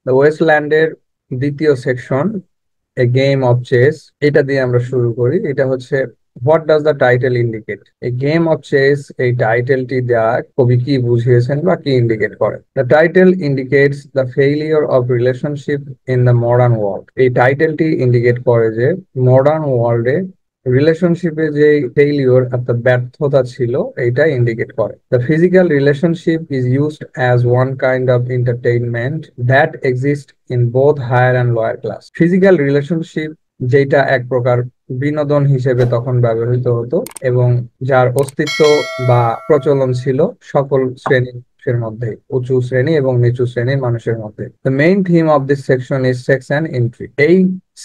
The ওয়েস্টল্যান্ডের দ্বিতীয় section, a game of chess, এটা দিয়ে আমরা শুরু করি। এটা হচ্ছে what does the title indicate. A game of chess, এই টাইটেলটি দেওয়া কবি কি বুঝিয়েছেন বা কি ইন্ডিকেট করে। The title indicates the failure of relationship in the modern world. এই টাইটেলটি ইন্ডিকেট করে যে মডার্ন ওয়ার্ল্ডে রিলেশনশিপে যে ফেইলিওর অর্থাৎ ব্যর্থতা ছিল, এটা ইন্ডিকেট করে। The physical relationship is used as one kind of entertainment that exist in both higher and lower class. Physical relationship যেটা এক প্রকার বিনোদন হিসেবে তখন ব্যবহৃত হতো এবং যার অস্তিত্ব বা প্রচলন ছিল সকল শ্রেণীর মধ্যে, উঁচু শ্রেণী এবং নিচু শ্রেণীর মানুষের মধ্যে। The main theme of this section is sex and industry. এই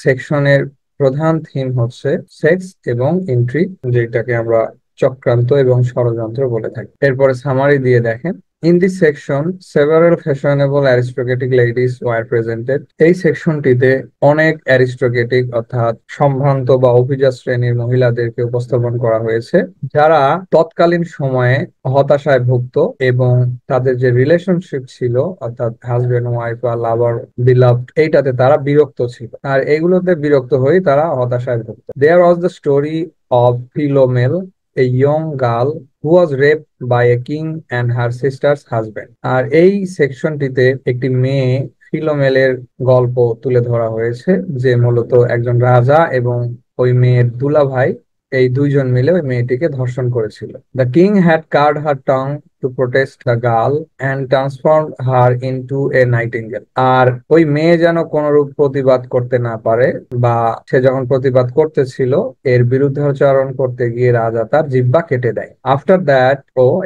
সেকশনের প্রধান থিম হচ্ছে সেক্স এবং ইন্ট্রি, যেটাকে আমরা চক্রান্ত এবং ষড়যন্ত্র বলে থাকি। এরপরে সামারি দিয়ে দেখেন। In this section several fashionable aristocratic ladies were presented. এই সেকশনটিতে অনেক অ্যারিস্টোক্রেটিক অর্থাৎ সম্ভ্রান্ত বা অভিজাত শ্রেণীর মহিলাদেরকে উপস্থাপন করা হয়েছে, যারা তৎকালীন সময়ে হতাশায় ভুগত এবং তাদের যে রিলেশনশিপ ছিল অর্থাৎ হাজবেন্ড ওয়াইফ বা লাভার বিলাভড, এইটাতে তারা বিরক্ত ছিল, আর এগুলোতে বিরক্ত হয়ে তারা হতাশায় ভুগত। There was the story of Philomel, a young girl who was raped by a king and her sister's husband. আর এই সেকশনটিতে একটি মেয়ে ফিলোমেলের গল্প তুলে ধরা হয়েছে, যে মূলত একজন রাজা এবং ওই মেয়ের দুলাভাই, এই দুইজন মিলে ওই মেয়েটিকে ধর্ষণ করেছিল। The king had cut her tongue to protest the girl and transform her into a nightingale. আর ওই মেয়ে যেন কোনরূপ প্রতিবাদ করতে না পারে, বা সে যখন প্রতিবাদ করতেছিল এর বিরুদ্ধাচরণ করতে গিয়ে রাজা তার জিহ্বা কেটে দেয়। আফটার দ্যাট,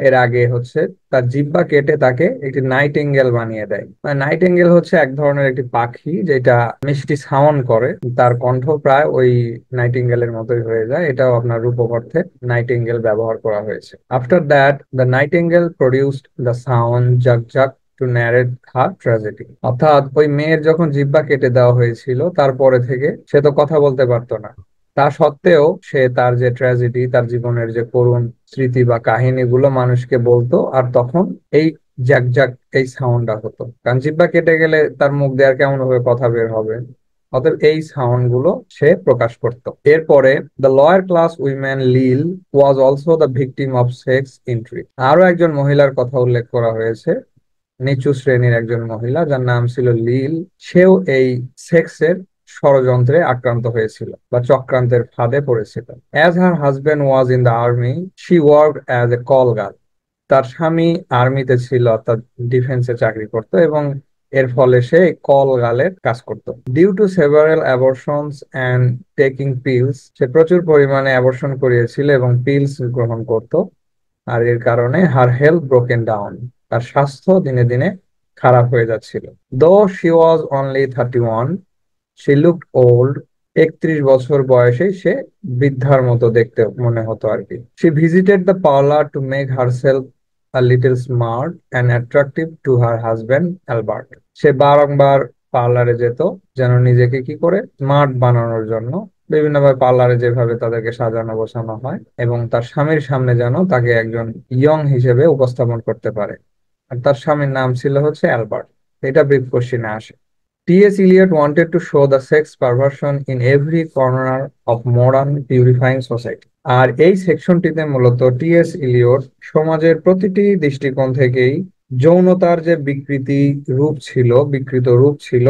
এর আগে হচ্ছে তার জিহ্বা কেটে তাকে একটি নাইটিঙ্গেল বানিয়ে দেয়। মানে নাইটিঙ্গেল হচ্ছে এক ধরনের একটি পাখি যেটা মিষ্টি সাউন্ড করে, তার কণ্ঠ প্রায় ওই নাইটিঙ্গেলের মতোই হয়ে যায়। এটাও আপনার রূপক অর্থে নাইটিঙ্গেল ব্যবহার করা হয়েছে। After that the nightingale produced the sound jug jug to narrate her tragedy. অর্থাৎ ওই মেয়ের যখন জিহ্বা কেটে দেওয়া হয়েছিল তারপরে থেকে সে তো কথা বলতে পারতো না, তা সত্ত্বেও সে তার যে ট্র্যাজেডি, তার জীবনের যে করুণ স্মৃতি বা কাহিনীগুলো মানুষকে বলতো, আর তখন এই জ্যাক জ্যাক এই সাউন্ডটা হতো, কারণ জিহ্বা কেটে গেলে তার মুখ দিয়ে আর কেমন ভাবে কথা বের হবে, অতএব এই সাউন্ড গুলো সে প্রকাশ করত। এরপরে the lawyer class women Lil was also the victim of sex industry. আরো একজন মহিলার কথা উল্লেখ করা হয়েছে, নিচু শ্রেণীর একজন মহিলা যার নাম ছিল লিল। সেও এই সেক্সের ষড়যন্ত্রে আক্রান্ত হয়েছিল বা চক্রান্তের ফাঁদে পড়েছিল। As her husband was in the army, she worked as a call girl. তার স্বামী আর্মিতে ছিল অর্থাৎ ডিফেন্সে চাকরি করতো এবং এর ফলে সে কল গার্লের কাজ করত। Due to several abortions and taking pills, সে প্রচুর পরিমাণে অ্যাবর্শন করিয়েছিল এবং পিলস গ্রহণ করত, আর এর কারণে হার হেলথ ব্রোকেন ডাউন, তার স্বাস্থ্য দিনে দিনে খারাপ হয়ে যাচ্ছিল। Though she was only 31, she looked old. 31 বছর বয়সে সে বৃদ্ধার মতো দেখতে মনে হতো আর কি। She visited the parlour to make herself a little smart and attractive to her husband Albert. সে বারংবার পার্লারে যেত যেন নিজেকে কি করে স্মার্ট বানানোর জন্য, বিভিন্নভাবে পার্লারে যেভাবে তাদেরকে সাজানো গোছানো হয়, এবং তার স্বামীর সামনে যেন তাকে একজন ইয়ং হিসেবে উপস্থাপন করতে পারে। আর তার স্বামীর নাম ছিল হচ্ছে অ্যালবার্ট। এটা ব্রিফ কোশ্চিনে আসে। T.S. Eliot wanted to show the sex perversion in every corner of modern purifying society. আর এই সেকশনটিতে মূলত টিএস ইলিয়ট সমাজের প্রতিটি দৃষ্টিকোণ থেকেই যৌনতার যে বিকৃত রূপ ছিল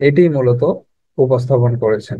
এটি মূলত উপস্থাপন করেছেন।